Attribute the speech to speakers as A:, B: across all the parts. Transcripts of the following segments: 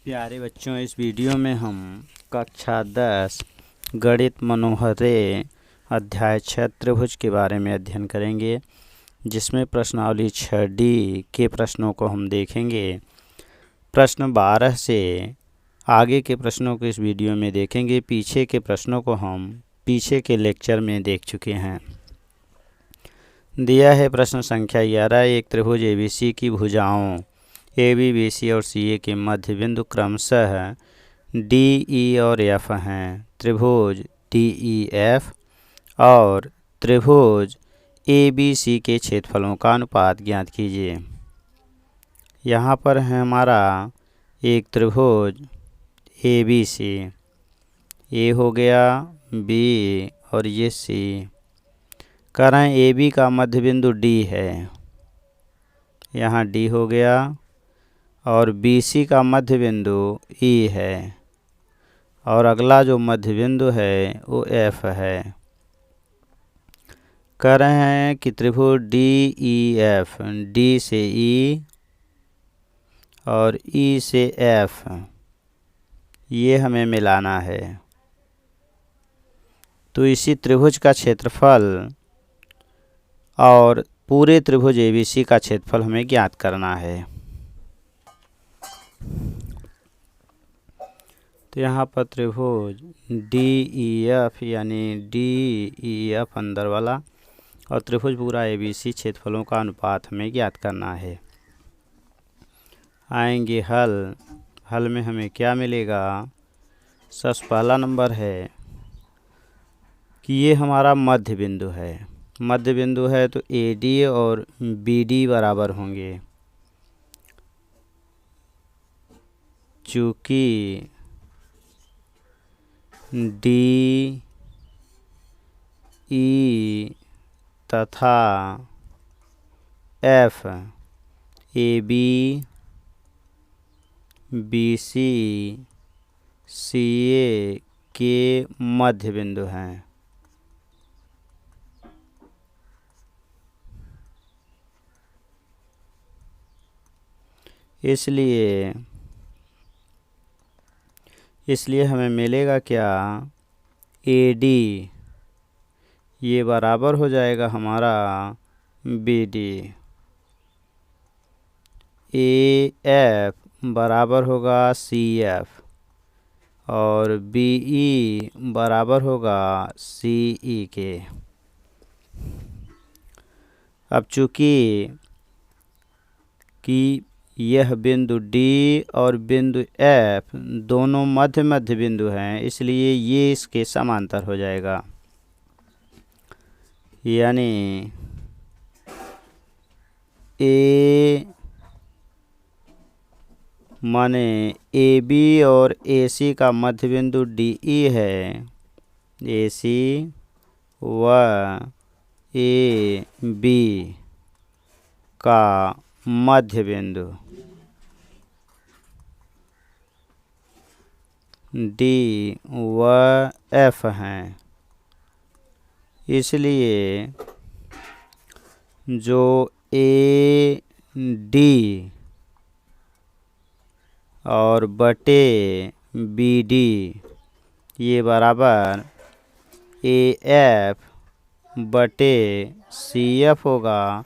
A: प्यारे बच्चों, इस वीडियो में हम कक्षा 10 गणित मनोहरे अध्याय 6 त्रिभुज के बारे में अध्ययन करेंगे, जिसमें प्रश्नावली 6D के प्रश्नों को हम देखेंगे। प्रश्न 12 से आगे के प्रश्नों को इस वीडियो में देखेंगे। पीछे के प्रश्नों को हम पीछे के लेक्चर में देख चुके हैं। दिया है प्रश्न संख्या 11, एक त्रिभुज ABC की भुजाओं AB, BC और CA के मध्य बिंदु क्रमशः DE और F हैं। त्रिभुज DEF और त्रिभुज ABC के क्षेत्रफलों का अनुपात ज्ञात कीजिए। यहाँ पर है हमारा एक त्रिभुज ABC, A हो गया, B और ये C। कह रहे हैं AB का मध्य बिंदु D है, यहाँ D हो गया, और BC का मध्य बिंदु E है, और अगला जो मध्य बिंदु है वो F है। कह रहे हैं कि त्रिभुज DEF, D से E और E से F, ये हमें मिलाना है। तो इसी त्रिभुज का क्षेत्रफल और पूरे त्रिभुज ABC का क्षेत्रफल हमें ज्ञात करना है। तो यहाँ पर त्रिभुज DEF यानी DEF अंदर वाला और त्रिभुज पूरा ABC क्षेत्रफलों का अनुपात हमें ज्ञात करना है। आएंगे हल में हमें क्या मिलेगा। सबसे पहला नंबर है कि ये हमारा मध्य बिंदु है। मध्य बिंदु है तो AD और BD बराबर होंगे। चूँकि DE तथा F AB, BC, CA के मध्य बिंदु हैं। इसलिए हमें मिलेगा क्या, AD ये बराबर हो जाएगा हमारा BD, AF बराबर होगा CF और BE बराबर होगा CE के। अब चूँकि यह बिंदु D और बिंदु F दोनों मध्य बिंदु हैं, इसलिए ये इसके समांतर हो जाएगा। यानी A माने AB और AC का मध्य बिंदु DE है, AC व AB का मध्य बिंदु D व F हैं। इसलिए जो AD और बटे BD ये बराबर AF बटे CF होगा,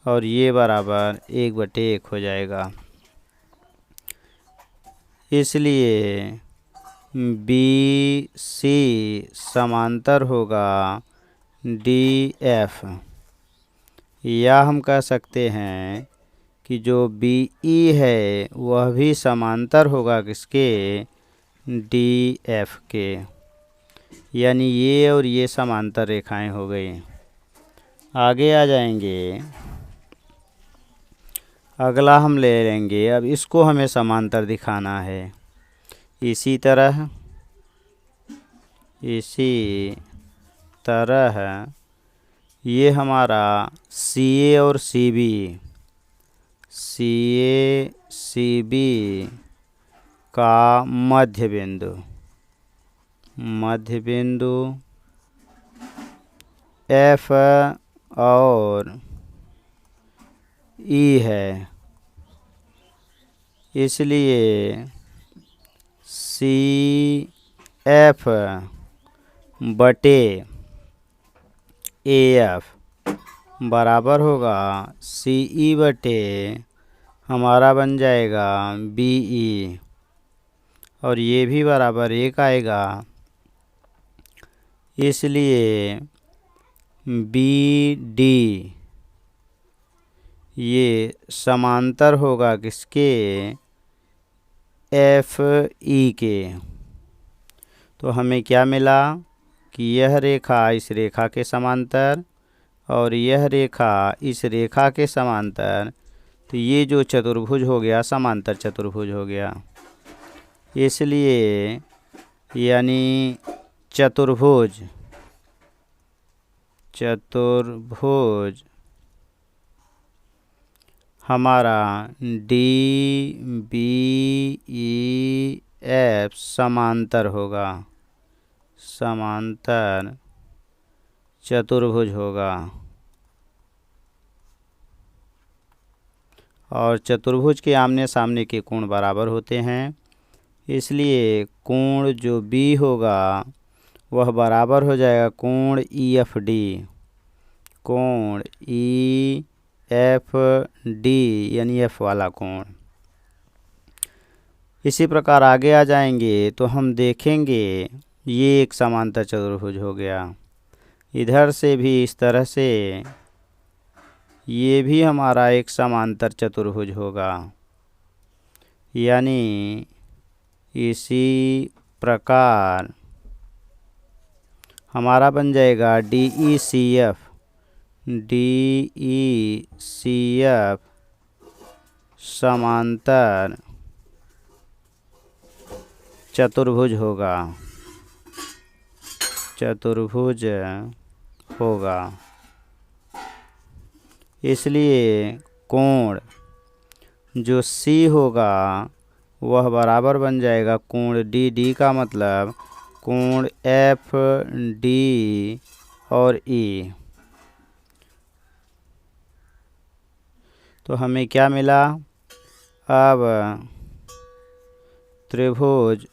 A: और ये बराबर 1/1 हो जाएगा। इसलिए BC समांतर होगा DF, या हम कह सकते हैं कि जो BE है वह भी समांतर होगा किसके, DF के। यानी ये और ये समांतर रेखाएं हो गई। आगे आ जाएंगे, अगला हम ले लेंगे। अब इसको हमें समांतर दिखाना है। इसी तरह ये हमारा CA और CB का मध्य बिंदु F और E है। इसलिए एफ बटे एफ बराबर होगा सी बटे हमारा बन जाएगा बी और ये भी बराबर 1 आएगा। इसलिए बी डी ये समांतर होगा किसके, एफ ई के। तो हमें क्या मिला कि यह रेखा इस रेखा के समांतर और यह रेखा इस रेखा के समांतर, तो ये जो चतुर्भुज हो गया समांतर चतुर्भुज हो गया। इसलिए यानी चतुर्भुज हमारा डी बी ई एफ समांतर होगा, समांतर चतुर्भुज होगा। और चतुर्भुज के आमने सामने के कोण बराबर होते हैं, इसलिए कोण जो बी होगा वह बराबर हो जाएगा कोण ई एफ डी, कोण ई एफ डी यानी एफ वाला कोण। इसी प्रकार आगे आ जाएंगे तो हम देखेंगे ये एक समांतर चतुर्भुज हो गया। इधर से भी इस तरह से ये भी हमारा एक समांतर चतुर्भुज होगा। यानी इसी प्रकार हमारा बन जाएगा डी ई सी एफ समांतर चतुर्भुज होगा, चतुर्भुज होगा। इसलिए कोण जो सी होगा वह बराबर बन जाएगा कोण डी का मतलब कोण एफ डी और ई। तो हमें क्या मिला, अब त्रिभुज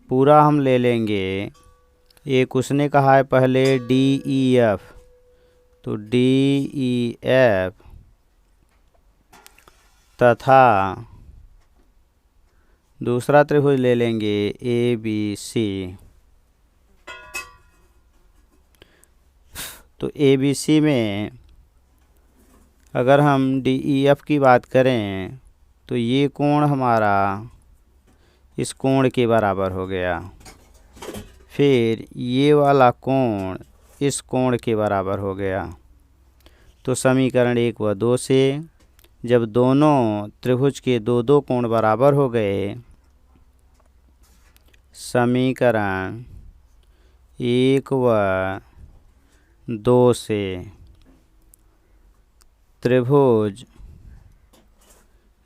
A: पूरा हम ले लेंगे। एक उसने कहा है पहले डी ई एफ, तो डी ई एफ तथा दूसरा त्रिभुज ले लेंगे ए बी सी। तो ए बी सी में अगर हम डी ई एफ की बात करें तो ये कोण हमारा इस कोण के बराबर हो गया, फिर ये वाला कोण इस कोण के बराबर हो गया। तो समीकरण 1 व 2 से जब दोनों त्रिभुज के दो कोण बराबर हो गए, समीकरण 1 व 2 से त्रिभुज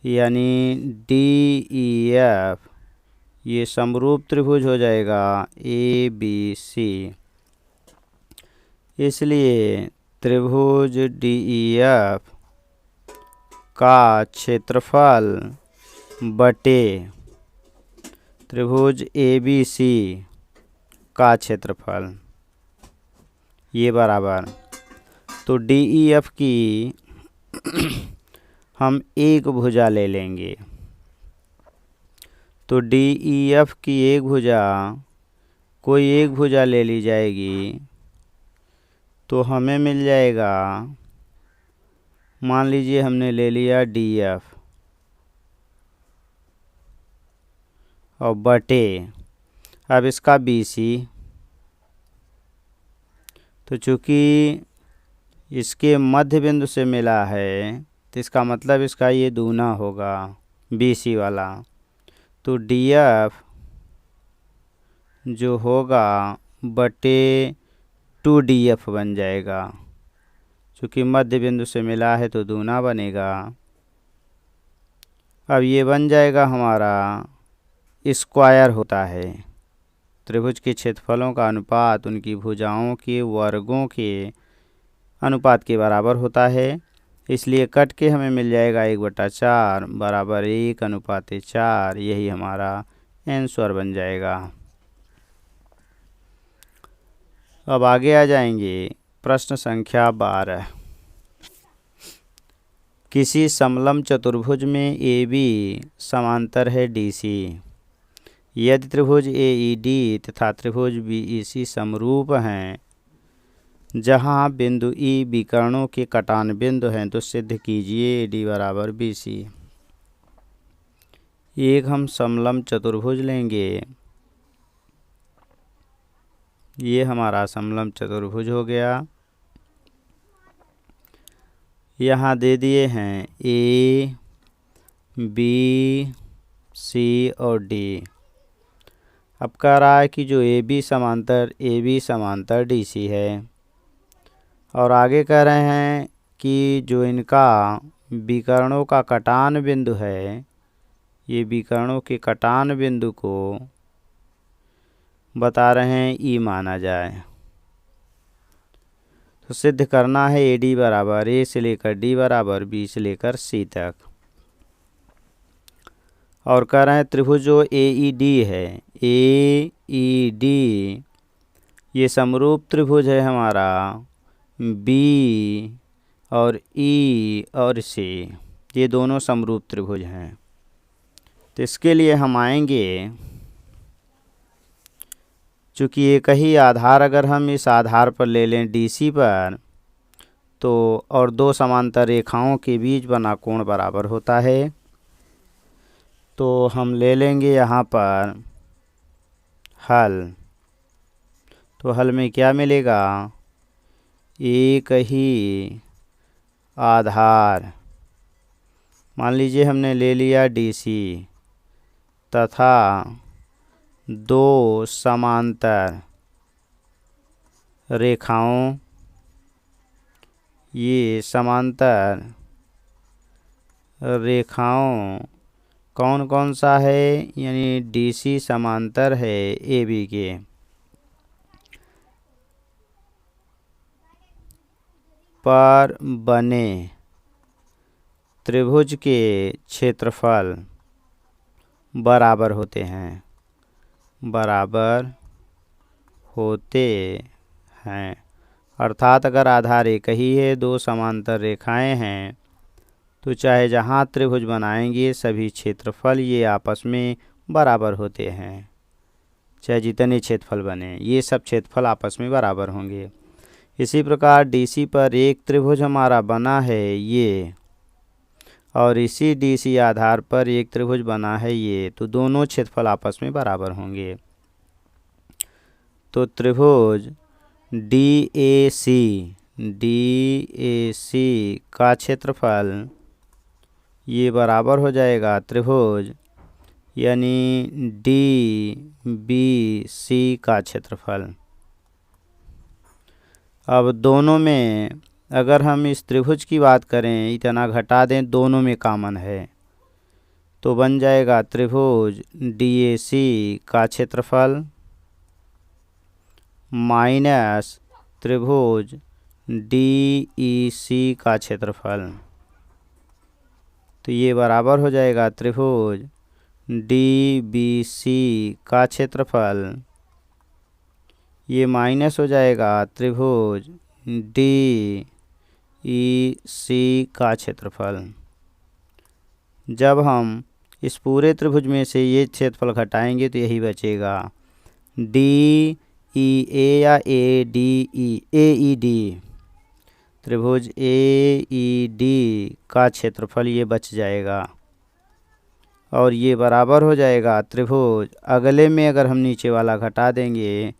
A: यानी डी ई एफ ये समरूप त्रिभुज हो जाएगा ए बी सी। इसलिए त्रिभुज डी ई एफ का क्षेत्रफल बटे त्रिभुज ए बी सी का क्षेत्रफल ये बराबर, तो डी ई एफ की हम एक भुजा ले लेंगे। तो डी ई एफ की एक भुजा, कोई एक भुजा ले ली जाएगी तो हमें मिल जाएगा, मान लीजिए हमने ले लिया डी एफ और बटे अब इसका बी सी। तो चूँकि इसके मध्य बिंदु से मिला है तो इसका मतलब इसका ये दूना होगा बी सी वाला। तो डी एफ जो होगा बटे 2df बन जाएगा, चूँकि मध्य बिंदु से मिला है तो दूना बनेगा। अब ये बन जाएगा हमारा स्क्वायर होता है, त्रिभुज के क्षेत्रफलों का अनुपात उनकी भुजाओं के वर्गों के अनुपात के बराबर होता है। इसलिए कट के हमें मिल जाएगा 1/4 बराबर 1:4। यही हमारा एन स्वर बन जाएगा। अब आगे आ जाएंगे प्रश्न संख्या 12। किसी समलंब चतुर्भुज में ए बी समांतर है डी सी। यदि त्रिभुज ए ई डी तथा त्रिभुज बी ई सी समरूप हैं, जहां बिंदु ई विकर्णों के कटान बिंदु हैं, तो सिद्ध कीजिए ए डी बराबर बी सी। एक हम समलंब चतुर्भुज लेंगे। ये हमारा समलंब चतुर्भुज हो गया। यहाँ दे दिए हैं ए बी सी और डी। अब कह रहा है कि जो ए बी समांतर डी सी है, और आगे कह रहे हैं कि जो इनका विकर्णों का कटान बिंदु है, ये विकर्णों के कटान बिंदु को बता रहे हैं ई माना जाए। तो सिद्ध करना है ए डी बराबर ए से लेकर डी बराबर बी से लेकर सी तक। और कह रहे हैं त्रिभुज जो ए ई डी है, ए ई डी ये समरूप त्रिभुज है हमारा बी और ई और सी, ये दोनों समरूप त्रिभुज हैं। तो इसके लिए हम आएंगे, चूँकि एक ही आधार अगर हम इस आधार पर ले लें डी सी पर, तो और दो समांतर रेखाओं के बीच बना कोण बराबर होता है। तो हम ले लेंगे यहाँ पर हल। तो हल में क्या मिलेगा, एक ही आधार, मान लीजिए हमने ले लिया डी सी तथा दो समांतर रेखाओं, ये समांतर रेखाओं कौन कौन सा है, यानी डी सी समांतर है ए बी के। पर बने त्रिभुज के क्षेत्रफल बराबर होते हैं, अर्थात अगर आधार एक ही है, दो समांतर रेखाएं हैं, तो चाहे जहां त्रिभुज बनाएंगे सभी क्षेत्रफल ये आपस में बराबर होते हैं। चाहे जितने क्षेत्रफल बने, ये सब क्षेत्रफल आपस में बराबर होंगे। इसी प्रकार डीसी पर एक त्रिभुज हमारा बना है ये, और इसी डीसी आधार पर एक त्रिभुज बना है ये, तो दोनों क्षेत्रफल आपस में बराबर होंगे। तो त्रिभुज डी ए सी का क्षेत्रफल ये बराबर हो जाएगा त्रिभुज यानी डी बी सी का क्षेत्रफल। अब दोनों में अगर हम इस त्रिभुज की बात करें, इतना घटा दें, दोनों में कॉमन है, तो बन जाएगा त्रिभुज डी ए सी का क्षेत्रफल माइनस त्रिभुज डी ई सी का क्षेत्रफल। तो ये बराबर हो जाएगा त्रिभुज डी बी सी का क्षेत्रफल, ये माइनस हो जाएगा त्रिभुज डी ई सी का क्षेत्रफल। जब हम इस पूरे त्रिभुज में से ये क्षेत्रफल घटाएंगे तो यही बचेगा डी ई ए या ए ई डी, त्रिभुज ए ई डी का क्षेत्रफल ये बच जाएगा, और ये बराबर हो जाएगा त्रिभुज, अगले में अगर हम नीचे वाला घटा देंगे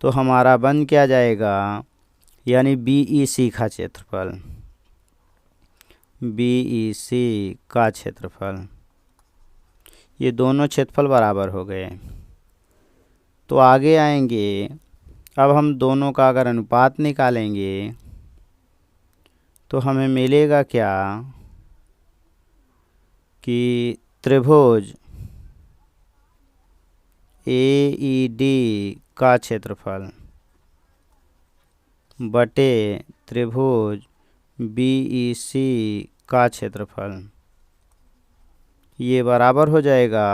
A: तो हमारा बन क्या जाएगा, यानी बी ई सी का क्षेत्रफल, बी ई सी का क्षेत्रफल। ये दोनों क्षेत्रफल बराबर हो गए। तो आगे आएंगे, अब हम दोनों का अगर अनुपात निकालेंगे तो हमें मिलेगा क्या कि त्रिभुज ए ई डी का क्षेत्रफल बटे त्रिभुज बी ई सी का क्षेत्रफल, ये बराबर हो जाएगा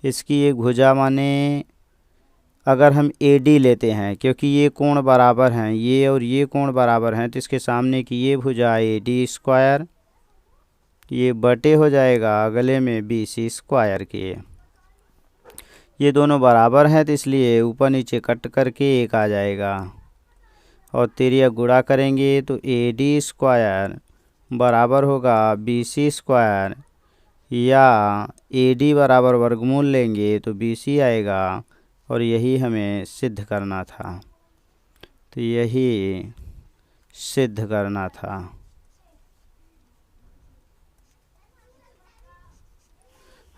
A: इसकी एक भुजा माने अगर हम AD लेते हैं, क्योंकि ये कोण बराबर हैं, ये और ये कोण बराबर हैं, तो इसके सामने की ये भुजा AD स्क्वायर, ये बटे हो जाएगा अगले में BC स्क्वायर के। ये दोनों बराबर हैं तो इसलिए ऊपर नीचे कट करके एक आ जाएगा, और तिर्यक गुणा करेंगे तो AD स्क्वायर बराबर होगा BC स्क्वायर, या AD बराबर वर्गमूल लेंगे तो BC आएगा, और यही हमें सिद्ध करना था। तो यही सिद्ध करना था।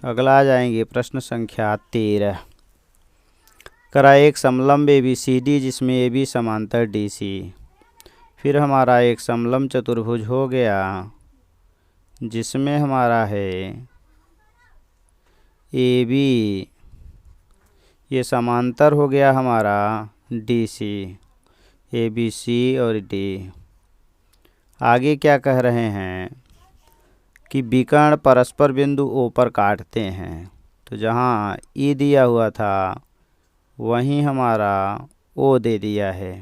A: अगला आ जाएंगे प्रश्न संख्या 13। करा एक समलंब ABCD जिसमें AB समांतर DC। फिर हमारा एक समलंब चतुर्भुज हो गया जिसमें हमारा है AB, ये समांतर हो गया हमारा DC, ABC और D। आगे क्या कह रहे हैं कि विकर्ण परस्पर बिंदु O पर काटते हैं। तो जहाँ E दिया हुआ था वहीं हमारा O दे दिया है।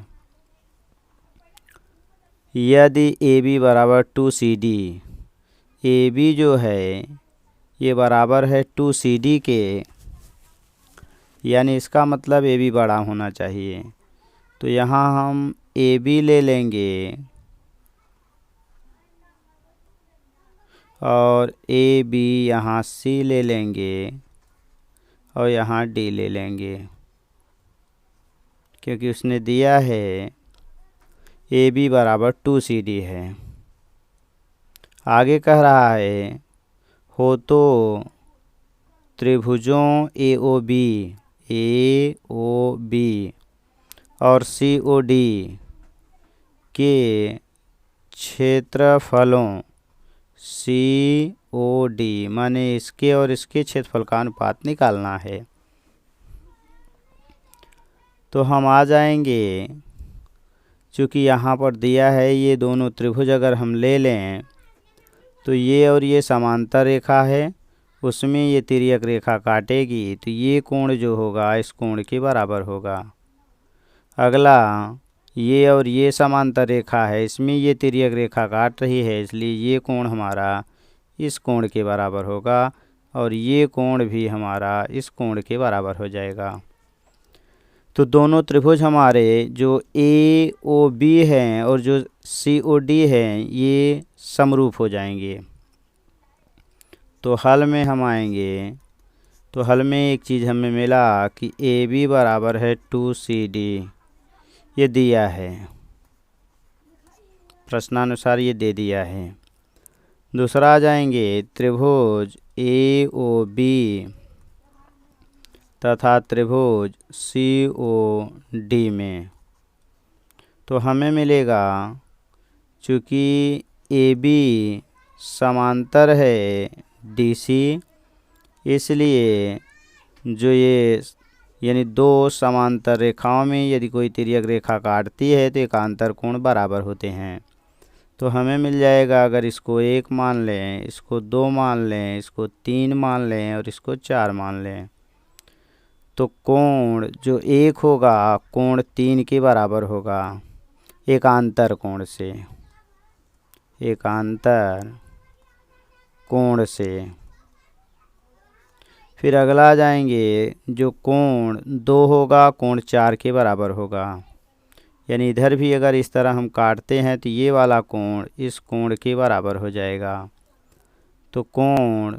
A: यदि AB बराबर 2CD, AB जो है ये बराबर है 2CD के, यानी इसका मतलब AB बड़ा होना चाहिए। तो यहाँ हम AB ले लेंगे और AB यहाँ C ले लेंगे और यहाँ D ले लेंगे, क्योंकि उसने दिया है AB बराबर 2CD है। आगे कह रहा है हो तो त्रिभुजों AOB और COD के क्षेत्रफलों COD माने इसके और इसके क्षेत्रफल का अनुपात निकालना है। तो हम आ जाएंगे, चूँकि यहाँ पर दिया है ये दोनों त्रिभुज अगर हम ले लें तो ये और ये समांतर रेखा है, उसमें ये तिर्यक रेखा काटेगी तो ये कोण जो होगा इस कोण के बराबर होगा। अगला ये और ये समांतर रेखा है, इसमें ये तिर्यक रेखा काट रही है, इसलिए ये कोण हमारा इस कोण के बराबर होगा, और ये कोण भी हमारा इस कोण के बराबर हो जाएगा। तो दोनों त्रिभुज हमारे जो AOB हैं और जो COD हैं ये समरूप हो जाएंगे। तो हल में हम आएंगे, तो हल में एक चीज़ हमें मिला कि AB बराबर है 2CD, ये दिया है प्रश्नानुसार, ये दे दिया है। दूसरा आ जाएंगे त्रिभुज AOB तथा त्रिभुज COD में, तो हमें मिलेगा चूँकि AB समांतर है DC, इसलिए जो ये यानी दो समांतर रेखाओं में यदि कोई तिर्यक रेखा काटती है तो एकांतर कोण बराबर होते हैं। तो हमें मिल जाएगा, अगर इसको 1 मान लें, इसको 2 मान लें, इसको 3 मान लें और इसको 4 मान लें, तो कोण जो 1 होगा कोण 3 के बराबर होगा एकांतर कोण से, एकांतर कोण से। फिर अगला आ जाएंगे, जो कोण 2 होगा कोण 4 के बराबर होगा, यानी इधर भी अगर इस तरह हम काटते हैं तो ये वाला कोण इस कोण के बराबर हो जाएगा। तो कोण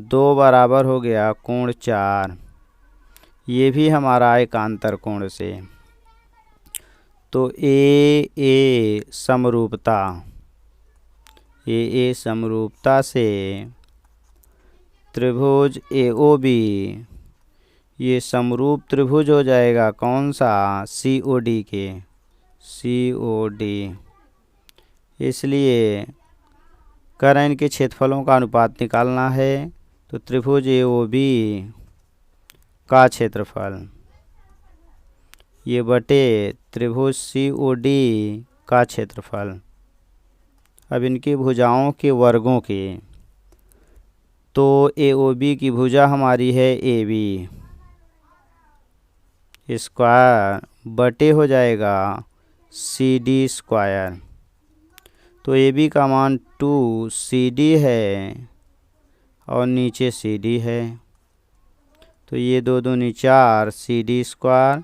A: 2 बराबर हो गया कोण 4, ये भी हमारा एकांतर कोण से। तो ए समरूपता, ए समरूपता से त्रिभुज AOB ये समरूप त्रिभुज हो जाएगा कौन सा, COD के, COD। इसलिए करें इनके क्षेत्रफलों का अनुपात निकालना है, तो त्रिभुज AOB का क्षेत्रफल ये बटे त्रिभुज COD का क्षेत्रफल। अब इनकी भुजाओं के वर्गों के, तो ए ओ बी की भुजा हमारी है ए बी, स्क्वायर बटे हो जाएगा सी डी स्क्वायर। तो ए बी का मान 2 सी डी है और नीचे सी डी है, तो ये 2 दूनी 4 सी डी स्क्वायर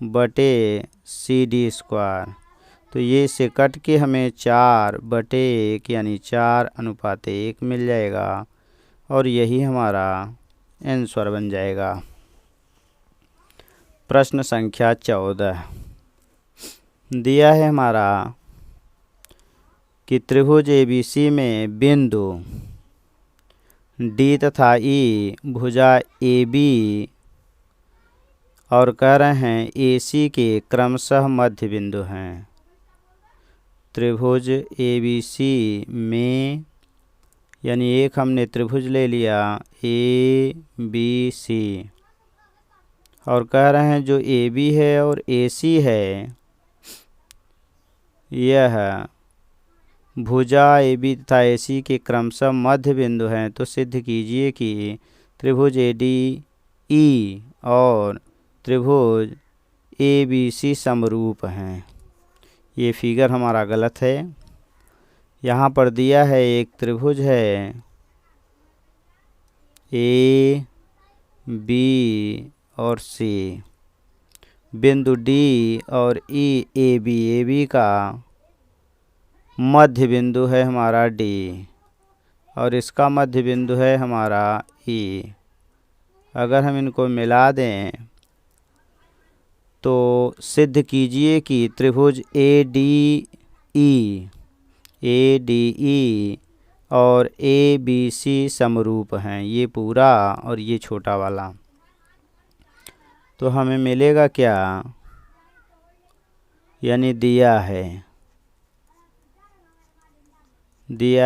A: बटे सी डी स्क्वायर। तो ये से कट के हमें 4/1 यानी 4:1 मिल जाएगा और यही हमारा आंसर बन जाएगा। प्रश्न संख्या 14 दिया है हमारा कि त्रिभुज एबीसी में बिंदु डी तथा ई भुजा ए बी और कह रहे हैं ए सी के क्रमशः मध्य बिंदु हैं। त्रिभुज ए बी सी में यानी एक हमने त्रिभुज ले लिया ए बी सी और कह रहे हैं जो ए बी है और ए सी है यह भुजा ए बी तथा ए सी के क्रमशः मध्य बिंदु हैं। तो सिद्ध कीजिए कि त्रिभुज ए डी ई और त्रिभुज ए बी सी समरूप हैं। ये फिगर हमारा गलत है। यहाँ पर दिया है एक त्रिभुज है ए बी और सी, बिंदु डी और ई ए बी का मध्य बिंदु है हमारा डी और इसका मध्य बिंदु है हमारा ई। अगर हम इनको मिला दें तो सिद्ध कीजिए कि त्रिभुज ए डी ई और ए बी सी समरूप हैं। ये पूरा और ये छोटा वाला। तो हमें मिलेगा क्या, यानी दिया है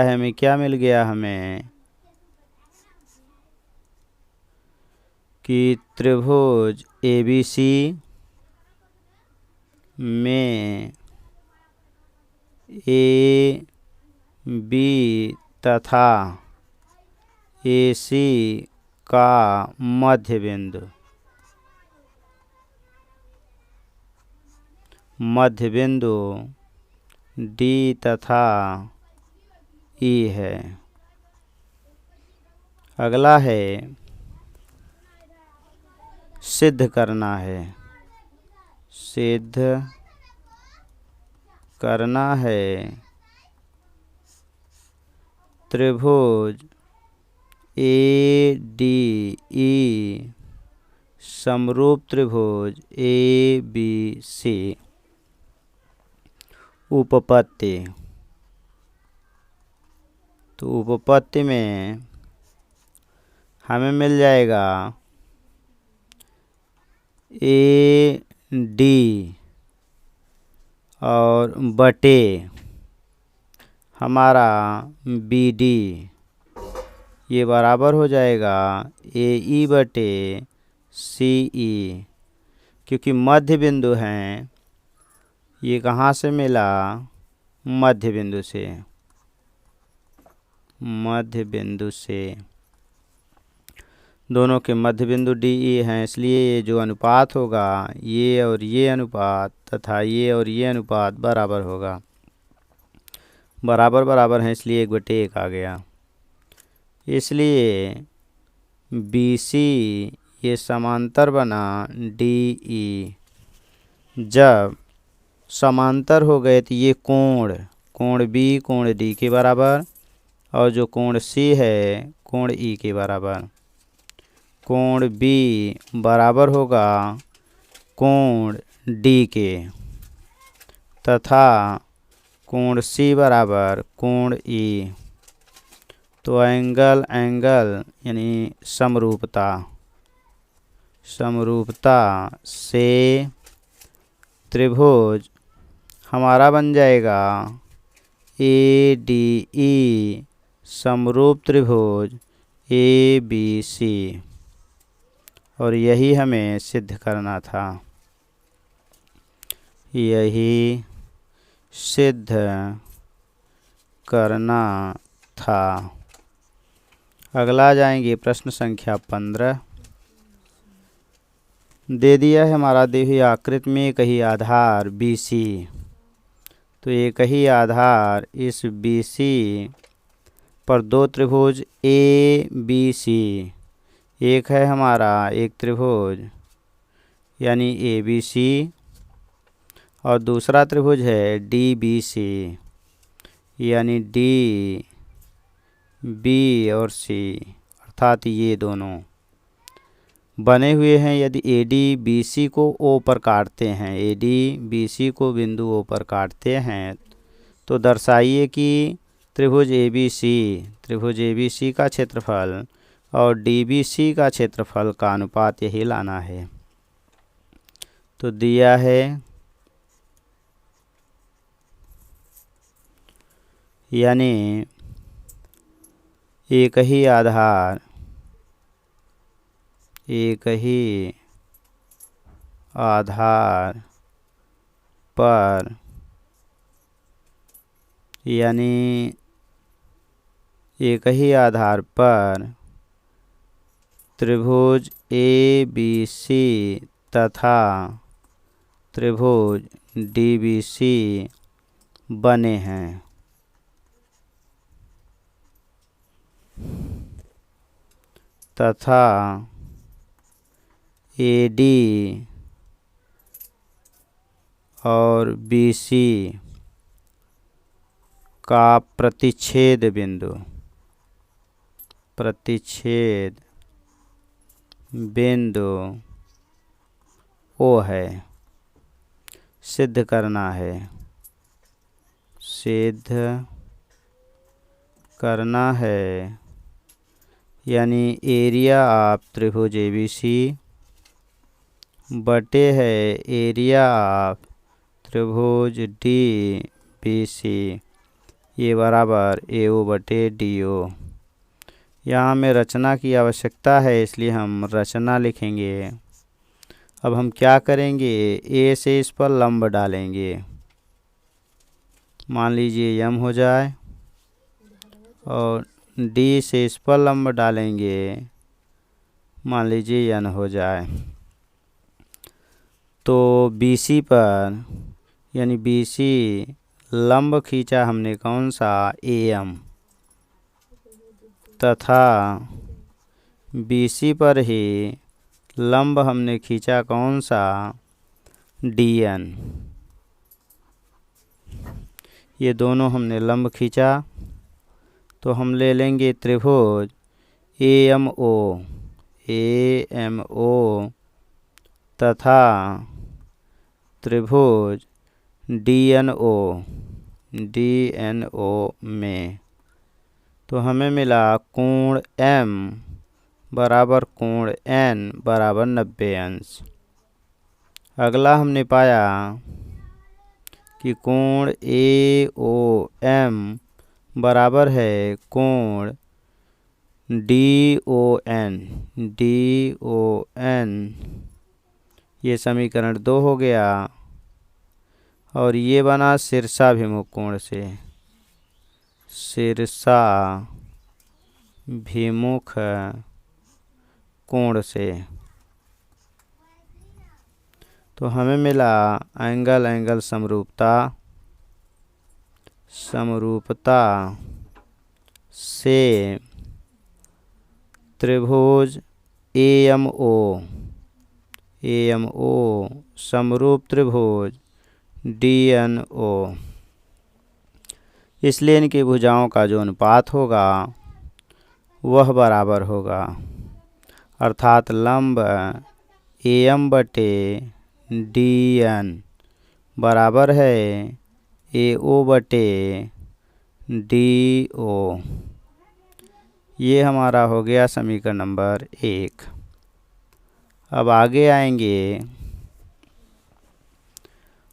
A: हमें क्या मिल गया हमें कि त्रिभुज ए बी सी में ए बी तथा ए सी का मध्य बिंदु डी तथा ई है। अगला है सिद्ध करना है। त्रिभुज ए डी ई समरूप त्रिभुज ए बी सी। उपपत्ति, तो उपपत्ति में हमें मिल जाएगा ए डी और बटे हमारा बी डी, ये बराबर हो जाएगा ए ई बटे सी ई, क्योंकि मध्य बिंदु हैं। ये कहाँ से मिला, मध्य बिंदु से। दोनों के मध्य बिंदु डी ई हैं, इसलिए ये जो अनुपात होगा ये और ये अनुपात तथा ये और ये अनुपात बराबर होगा। बराबर हैं इसलिए 1/1 आ गया। इसलिए बी सी ये समांतर बना डी ई। जब समांतर हो गए तो ये कोण बी कोण डी के बराबर और जो कोण सी है कोण ई के बराबर। कोण बी बराबर होगा कोण डी के तथा कोण सी बराबर कोण ई। तो एंगल यानी समरूपता से त्रिभुज हमारा बन जाएगा ए डी ई समरूप त्रिभुज ए बी सी। और यही हमें सिद्ध करना था, अगला जाएंगे प्रश्न संख्या 15। दे दिया है हमारा देही आकृति में एक ही आधार BC। तो एक ही आधार इस BC पर दो त्रिभुज ABC, एक है हमारा एक त्रिभुज यानी ABC और दूसरा त्रिभुज है DBC यानी D, B और C, अर्थात ये दोनों बने हुए हैं। यदि AD BC को O पर काटते हैं, AD BC को बिंदु O पर काटते हैं, तो दर्शाइए कि त्रिभुज ABC का क्षेत्रफल और DBC का क्षेत्रफल का अनुपात यही लाना है। तो दिया है यानी एक ही आधार पर यानी एक ही आधार पर त्रिभुज ABC तथा त्रिभुज DBC बने हैं। तथा AD और BC का प्रतिच्छेद बिंदु O है। सिद्ध करना है यानी एरिया ऑफ त्रिभुज ABC बटे है एरिया ऑफ त्रिभुज DBC, ये बराबर AO बटे DO। यहाँ हमें रचना की आवश्यकता है, इसलिए हम रचना लिखेंगे। अब हम क्या करेंगे, A से इस पर लंब डालेंगे, मान लीजिए M हो जाए, और D से इस पर लंब डालेंगे, मान लीजिए N हो जाए। तो BC पर यानी BC लंब खींचा हमने कौन सा, AM, तथा BC पर ही लंब हमने खींचा कौन सा, DN। ये दोनों हमने लंब खींचा, तो हम ले लेंगे त्रिभुज AMO तथा त्रिभुज DNO में। तो हमें मिला कोण M बराबर कोण N बराबर 90 अंश। अगला हमने पाया कि कोण AOM बराबर है कोण DON। ये समीकरण 2 हो गया, और ये बना शीर्षाभिमुख कोण से, शीर्षाभिमुख कोण से। तो हमें मिला एंगल समरूपता से त्रिभुज AMO समरूप त्रिभुज DNO, इसलिए इनकी भुजाओं का जो अनुपात होगा वह बराबर होगा, अर्थात लंब AM बटे DN बराबर है AO बटे DO। ये हमारा हो गया समीकरण नंबर 1। अब आगे आएंगे,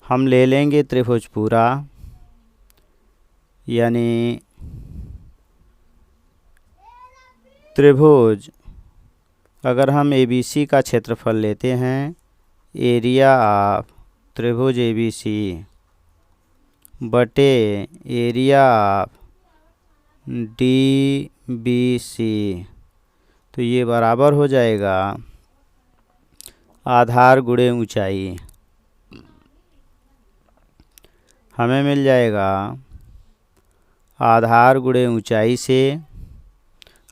A: हम ले लेंगे त्रिभुज पूरा, यानी त्रिभुज अगर हम ABC का क्षेत्रफल लेते हैं, एरिया ऑफ त्रिभुज ABC बटे एरिया ऑफ DBC तो ये बराबर हो जाएगा आधार गुणे ऊंचाई। हमें मिल जाएगा आधार गुणे ऊंचाई से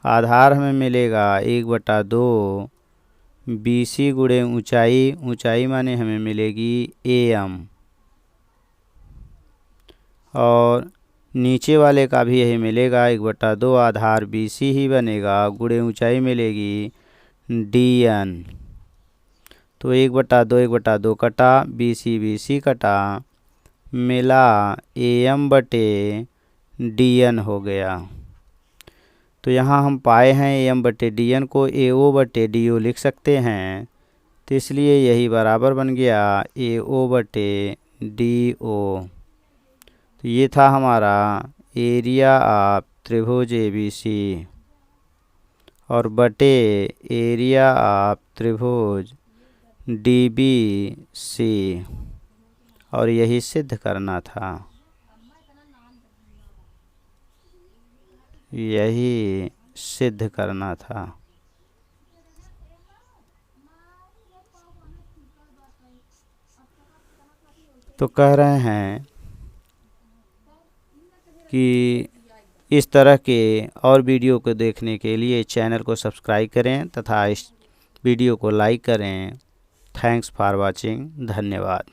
A: आधार हमें मिलेगा 1/2 BC गुणे ऊंचाई। ऊंचाई माने हमें मिलेगी AM, और नीचे वाले का भी यही मिलेगा 1/2 आधार BC ही बनेगा, गुणे ऊंचाई मिलेगी DN। तो 1/2 कटा, BC कटा, मिला AM/DN हो गया। तो यहाँ हम पाए हैं AM/DN को AO/DO लिख सकते हैं, तो इसलिए यही बराबर बन गया AO/DO। तो ये था हमारा एरिया ऑफ त्रिभुज ABC और बटे एरिया ऑफ त्रिभुज DBC, और यही सिद्ध करना था, यही सिद्ध करना था। तो कह रहे हैं कि इस तरह के और वीडियो को देखने के लिए चैनल को सब्सक्राइब करें तथा इस वीडियो को लाइक करें। Thanks for watching. धन्यवाद।